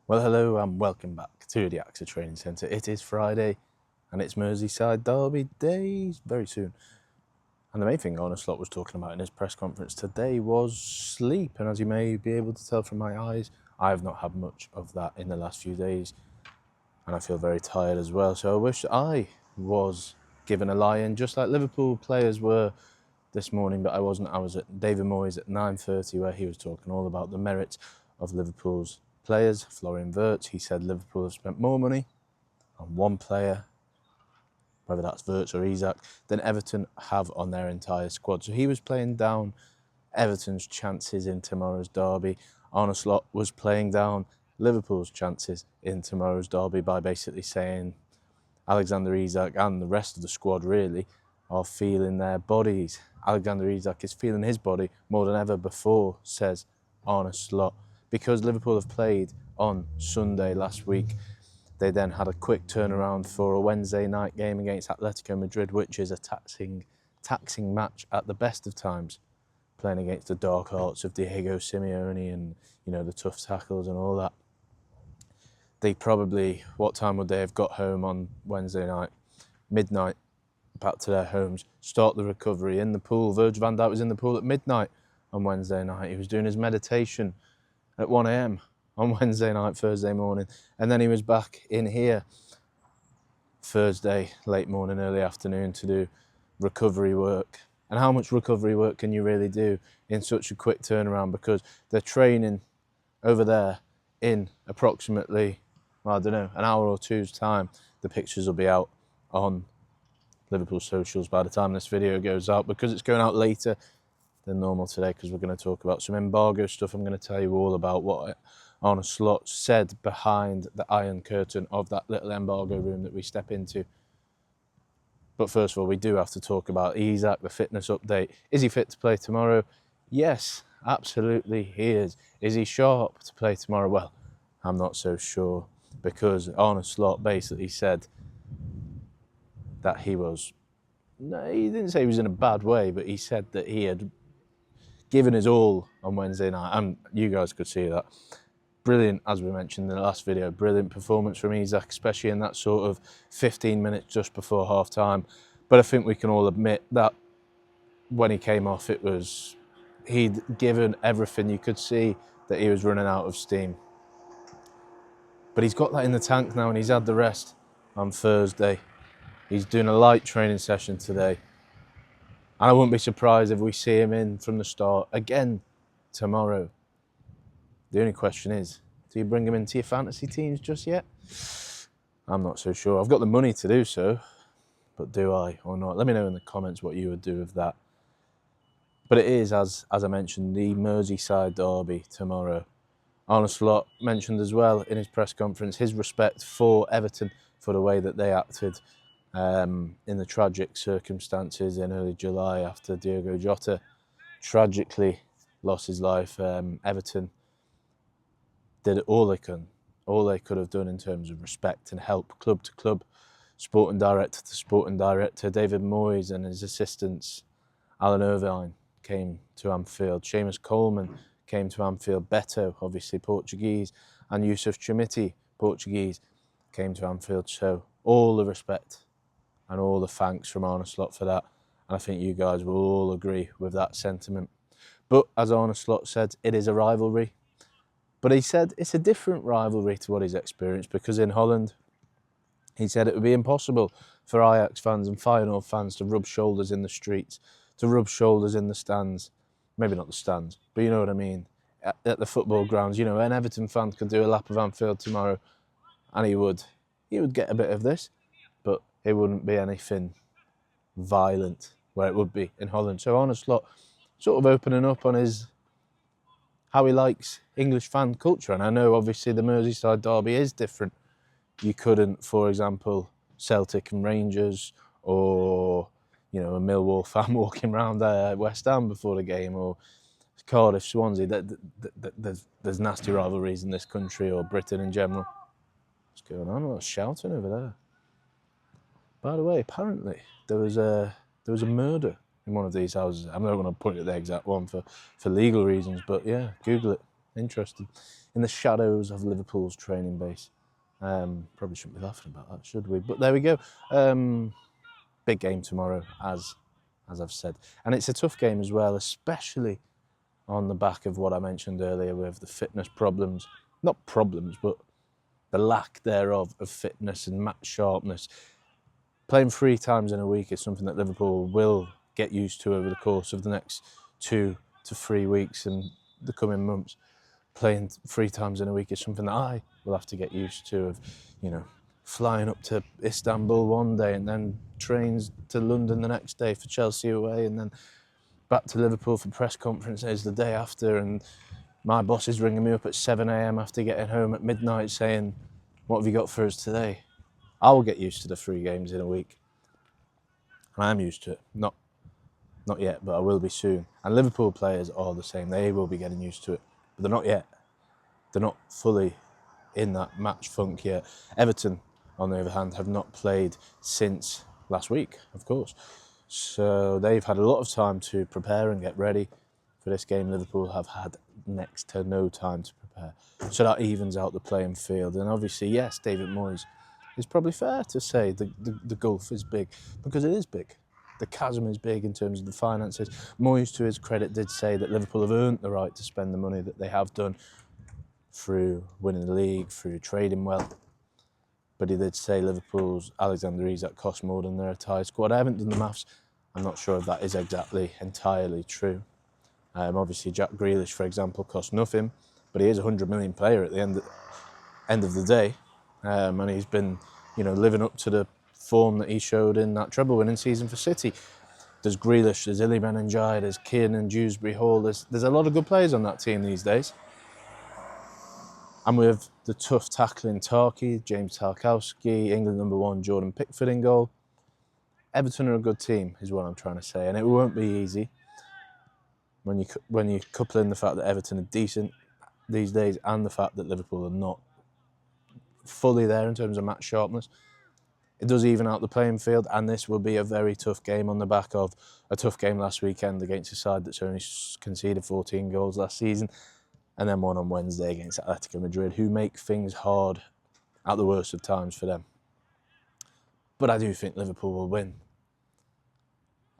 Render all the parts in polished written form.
Well, hello and welcome back to the AXA Training Centre. It is Friday and it's Merseyside Derby days very soon. And the main thing Arne Slot was talking about in his press conference today was sleep. And as you may be able to tell from my eyes, I have not had much of that in the last few days. And I feel very tired as well. So I wish I was given a lie-in, just like Liverpool players were this morning, but I wasn't. I was at David Moyes at 9:30 where he was talking all about the merits of Liverpool's players. Florian Wirtz, he said Liverpool have spent more money on one player, whether that's Wirtz or Isak, than Everton have on their entire squad. So he was playing down Everton's chances in tomorrow's derby. Arne Slot was playing down Liverpool's chances in tomorrow's derby by basically saying Alexander Isak and the rest of the squad really are feeling their bodies. Alexander Isak is feeling his body more than ever before, says Arne Slot. Because Liverpool have played on Sunday last week, they then had a quick turnaround for a Wednesday night game against Atletico Madrid, which is a taxing match at the best of times, playing against the dark arts of Diego Simeone and, the tough tackles and all that. They probably, what time would they have got home on Wednesday night? Midnight, back to their homes, start the recovery in the pool. Virgil van Dijk was in the pool at midnight on Wednesday night. He was doing his meditation at 1 a.m. on Wednesday night, Thursday morning. And then he was back in here Thursday, late morning, early afternoon to do recovery work. And how much recovery work can you really do in such a quick turnaround? Because they're training over there in approximately, an hour or two's time. The pictures will be out on Liverpool socials by the time this video goes out, because it's going out later than normal today, because we're going to talk about some embargo stuff. I'm going to tell you all about what Arne Slot said behind the iron curtain of that little embargo room that we step into. But first of all, we do have to talk about Isak, the fitness update. Is he fit to play tomorrow? Yes, absolutely he is. Is he sharp to play tomorrow? Well, I'm not so sure, because Arne Slot basically said that he didn't say he was in a bad way, but he said that he had given his all on Wednesday night, and you guys could see that. Brilliant, as we mentioned in the last video, brilliant performance from Isak, especially in that sort of 15 minutes just before half time. But I think we can all admit that when he came off, he'd given everything. You could see that he was running out of steam. But he's got that in the tank now, and he's had the rest on Thursday. He's doing a light training session today. And I wouldn't be surprised if we see him in from the start again tomorrow. The only question is, do you bring him into your fantasy teams just yet? I'm not so sure. I've got the money to do so, but do I or not? Let me know in the comments what you would do with that. But it is, as I mentioned, the Merseyside derby tomorrow. Arne Slot mentioned as well in his press conference his respect for Everton for the way that they acted in the tragic circumstances in early July after Diogo Jota tragically lost his life. Everton did all they could have done in terms of respect and help, club to club, sporting director to sporting director. David Moyes and his assistants, Alan Irvine, came to Anfield. Seamus Coleman came to Anfield. Beto, obviously Portuguese, and Yusuf Chamiti, Portuguese, came to Anfield. So all the respect and all the thanks from Arne Slot for that. And I think you guys will all agree with that sentiment. But as Arne Slot said, it is a rivalry. But he said it's a different rivalry to what he's experienced, because in Holland, he said it would be impossible for Ajax fans and Feyenoord fans to rub shoulders in the streets, to rub shoulders in the stands. Maybe not the stands, but you know what I mean. At the football grounds, an Everton fan could do a lap of Anfield tomorrow and he would get a bit of this, but it wouldn't be anything violent where it would be in Holland. So Arne Slot sort of opening up on how he likes English fan culture. And I know obviously the Merseyside derby is different. You couldn't, for example, Celtic and Rangers, or a Millwall fan walking around West Ham before the game, or Cardiff, Swansea. There's nasty rivalries in this country, or Britain in general. What's going on? What's shouting over there? By the way, apparently there was a murder in one of these houses. I'm not going to point at the exact one for legal reasons, but yeah, Google it. interesting. In the shadows of Liverpool's training base. Probably shouldn't be laughing about that, should we? But there we go. Big game tomorrow, as I've said. And it's a tough game as well, especially on the back of what I mentioned earlier with the fitness problems. Not problems, but the lack thereof of fitness and match sharpness. Playing 3 times in a week is something that Liverpool will get used to over the course of the next 2 to 3 weeks and the coming months. Playing 3 times in a week is something that I will have to get used to, of, you know, flying up to Istanbul one day and then trains to London the next day for Chelsea away, and then back to Liverpool for press conferences the day after, and my boss is ringing me up at 7 a.m. after getting home at midnight saying, "What have you got for us today?" I will get used to the 3 games in a week. And I'm used to it. Not yet, but I will be soon. And Liverpool players are the same. They will be getting used to it. But they're not yet. They're not fully in that match funk yet. Everton, on the other hand, have not played since last week, of course. So they've had a lot of time to prepare and get ready for this game. Liverpool have had next to no time to prepare. So that evens out the playing field. And obviously, yes, David Moyes, it's probably fair to say the gulf is big, because it is big. The chasm is big in terms of the finances. Moyes, to his credit, did say that Liverpool have earned the right to spend the money that they have done through winning the league, through trading well. But he did say Liverpool's Alex Isak cost more than their entire squad. I haven't done the maths. I'm not sure if that is exactly entirely true. Obviously, Jack Grealish, for example, cost nothing, but he is a 100 million player at the end of the day. And he's been, living up to the form that he showed in that treble-winning season for City. There's Grealish, there's Iliman Ndiaye, there's Kiernan Dewsbury Hall. There's a lot of good players on that team these days. And with the tough tackling Tarky, James Tarkowski, England #1 Jordan Pickford in goal, Everton are a good team, is what I'm trying to say. And it won't be easy when you couple in the fact that Everton are decent these days and the fact that Liverpool are not fully there in terms of match sharpness. It does even out the playing field, and this will be a very tough game on the back of a tough game last weekend against a side that's only conceded 14 goals last season, and then one on Wednesday against Atletico Madrid, who make things hard at the worst of times for them. But I do think Liverpool will win.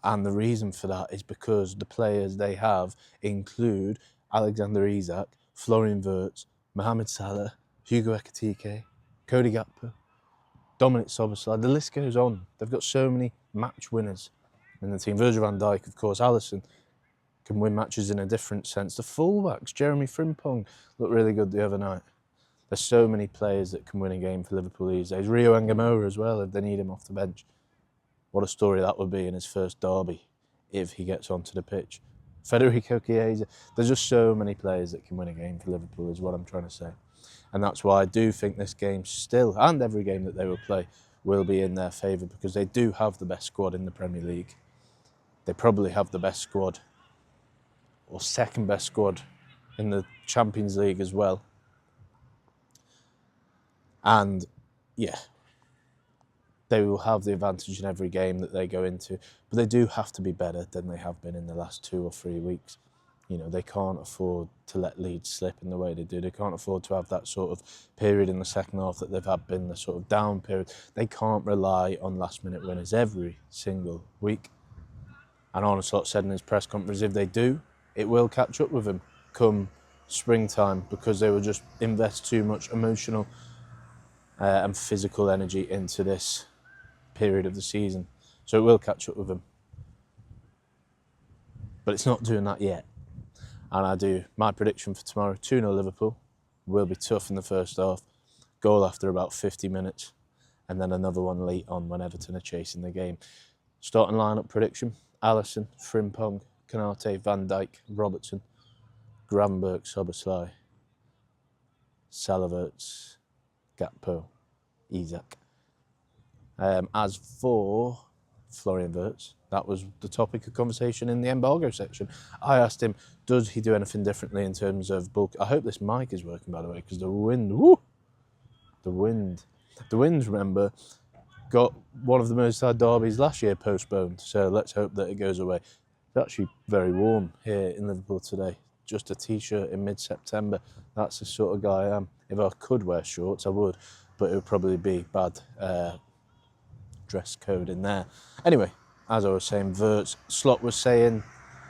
And the reason for that is because the players they have include Alex Isak, Florian Wirtz, Mohamed Salah, Hugo Ekitike, Cody Gakpo, Dominic Szoboszlai. The list goes on. They've got so many match winners in the team. Virgil van Dijk, of course. Alisson can win matches in a different sense. The fullbacks, Jeremy Frimpong, looked really good the other night. There's so many players that can win a game for Liverpool these days. Rio Angamoura as well, if they need him off the bench. What a story that would be in his first derby if he gets onto the pitch. Federico Chiesa. There's just so many players that can win a game for Liverpool, is what I'm trying to say. And that's why I do think this game still, and every game that they will play, will be in their favour, because they do have the best squad in the Premier League. They probably have the best squad, or second best squad, in the Champions League as well. And, yeah, they will have the advantage in every game that they go into, but they do have to be better than they have been in the last 2 or 3 weeks. They can't afford to let Leeds slip in the way they do. They can't afford to have that sort of period in the second half that they've had been the sort of down period. They can't rely on last-minute winners every single week. And Arne Slot said in his press conference, if they do, it will catch up with them come springtime, because they will just invest too much emotional and physical energy into this period of the season. So it will catch up with them. But it's not doing that yet. And my prediction for tomorrow, 2-0 Liverpool, will be tough in the first half. Goal after about 50 minutes. And then another one late on when Everton are chasing the game. Starting lineup prediction: Alisson, Frimpong, Konate, Van Dijk, Robertson, Gravenberch, Szoboszlai, Salah, Gakpo, Isak. As for Florian Wirtz, that was the topic of conversation in the embargo section. I asked him, does he do anything differently in terms of bulk? I hope this mic is working, by the way, because the wind, the wind, remember, got one of the Merseyside derbies last year postponed, so let's hope that it goes away. It's actually very warm here in Liverpool today, just a t-shirt in mid-September. That's the sort of guy I am. If I could wear shorts, I would, but it would probably be bad dress code in there. Anyway, as I was saying, Wirtz, Slot was saying,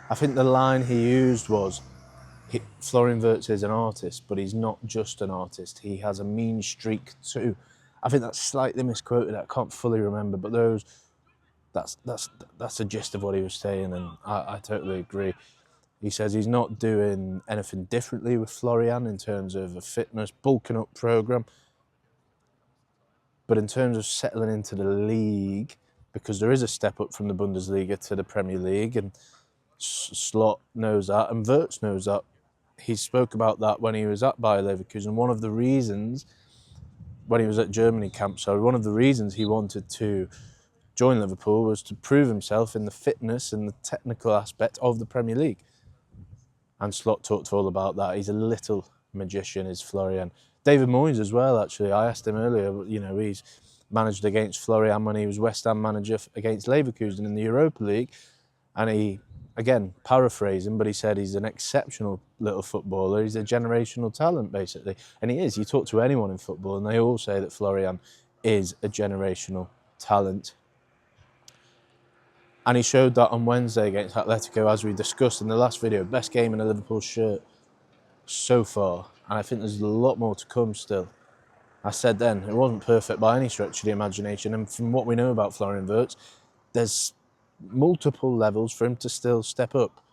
I think the line he used was, Florian Wirtz is an artist, but he's not just an artist. He has a mean streak too. I think that's slightly misquoted. I can't fully remember, but that's the gist of what he was saying, and I totally agree. He says he's not doing anything differently with Florian in terms of a fitness bulking up program, but in terms of settling into the league, because there is a step up from the Bundesliga to the Premier League, and Slot knows that, and Wirtz knows that. He spoke about that when he was at Bayer Leverkusen. One of the reasons, when he was at Germany camp, one of the reasons he wanted to join Liverpool was to prove himself in the fitness and the technical aspect of the Premier League. And Slot talked all about that. He's a little magician, is Florian. David Moyes as well, actually. I asked him earlier, he's managed against Florian when he was West Ham manager against Leverkusen in the Europa League. And he, again, paraphrasing, but he said he's an exceptional little footballer. He's a generational talent, basically. And he is. You talk to anyone in football, and they all say that Florian is a generational talent. And he showed that on Wednesday against Atletico, as we discussed in the last video. Best game in a Liverpool shirt so far. And I think there's a lot more to come still. I said then, it wasn't perfect by any stretch of the imagination. And from what we know about Florian Wirtz, there's multiple levels for him to still step up.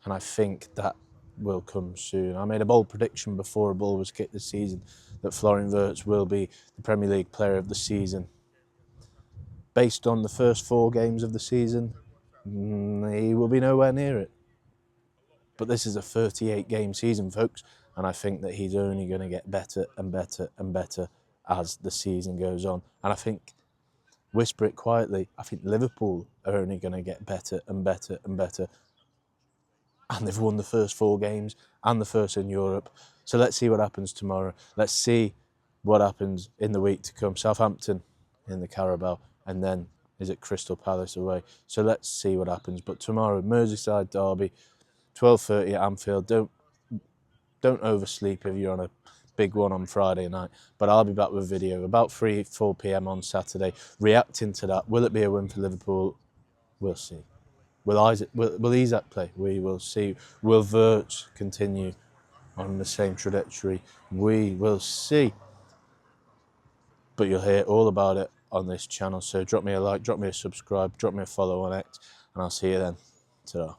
And I think that will come soon. I made a bold prediction before a ball was kicked this season that Florian Wirtz will be the Premier League Player of the Season. Based on the first 4 games of the season, he will be nowhere near it. But this is a 38-game season, folks, and I think that he's only going to get better and better and better as the season goes on. And I think, whisper it quietly, I think Liverpool are only going to get better and better and better. And they've won the first 4 games and the first in Europe. So let's see what happens tomorrow. Let's see what happens in the week to come. Southampton in the Carabao. And then is it Crystal Palace away? So let's see what happens. But tomorrow, Merseyside derby, 12:30 at Anfield. Don't oversleep if you're on a big one on Friday night. But I'll be back with a video about 3-4 p.m. on Saturday, reacting to that. Will it be a win for Liverpool? We'll see. Will Isak play? We will see. Will Wirtz continue on the same trajectory? We will see. But you'll hear all about it on this channel. So drop me a like, drop me a subscribe, drop me a follow on X, and I'll see you then. Ta-ra.